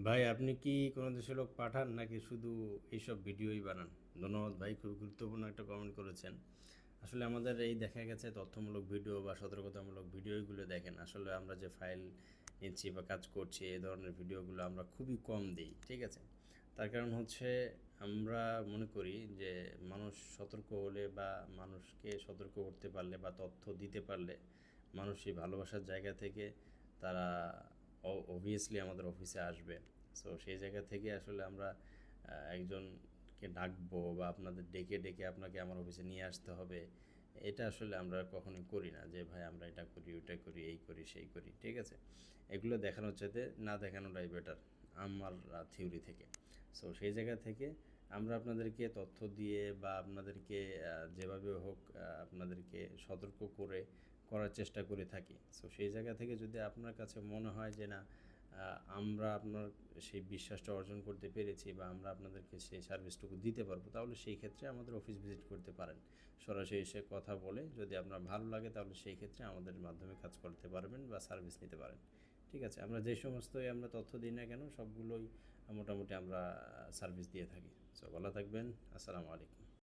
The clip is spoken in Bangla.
ভাই আপনি কি কোনো দেশের লোক পাঠান নাকি শুধু এইসব ভিডিওই বানান? ধন্যবাদ ভাই, খুব গুরুত্বপূর্ণ একটা কমেন্ট করেছেন। আসলে আমাদের এই দেখা গেছে তথ্যমূলক ভিডিও বা সতর্কতামূলক ভিডিওগুলো দেখেন, আসলে আমরা যে ফাইল নিচ্ছি বা কাজ করছি এই ধরনের ভিডিওগুলো আমরা খুবই কম দিই, ঠিক আছে? তার কারণ হচ্ছে আমরা মনে করি যে মানুষ সতর্ক হলে বা মানুষকে সতর্ক করতে পারলে বা তথ্য দিতে পারলে মানুষ এই ভালোবাসার জায়গা থেকে তারা অবভিয়াসলি আমাদের অফিসে আসবে। সো সেই জায়গা থেকে আসলে আমরা একজনকে ডাকবো বা আপনাদের ডেকে ডেকে আপনাকে আমার অফিসে নিয়ে আসতে হবে, এটা আসলে আমরা কখনোই করি না যে ভাই আমরা এটা করি ওটা করি এই করি সেই করি, ঠিক আছে? এগুলো দেখানোর চাইতে না দেখানোটাই বেটার আমার থিওরি থেকে। সো সেই জায়গা থেকে আমরা আপনাদেরকে তথ্য দিয়ে বা আপনাদেরকে যেভাবে হোক আপনাদেরকে সতর্ক করে করার চেষ্টা করে থাকি। সো সেই জায়গা থেকে যদি আপনার কাছে মনে হয় যে না আমরা আপনার সেই বিশ্বাসটা অর্জন করতে পেরেছি বা আমরা আপনাদেরকে সেই সার্ভিসটুকু দিতে পারবো, তাহলে সেই ক্ষেত্রে আমাদের অফিস ভিজিট করতে পারেন। সরাসরি এসে কথা বলে যদি আপনার ভালো লাগে তাহলে সেই ক্ষেত্রে আমাদের মাধ্যমে কাজ করতে পারবেন বা সার্ভিস নিতে পারেন। ঠিক আছে? আমরা যে সমস্তই আমরা তথ্য দিই না কেন সবগুলোই মোটামুটি আমরা সার্ভিস দিয়ে থাকি। সো ভালো থাকবেন। আসসালামু আলাইকুম।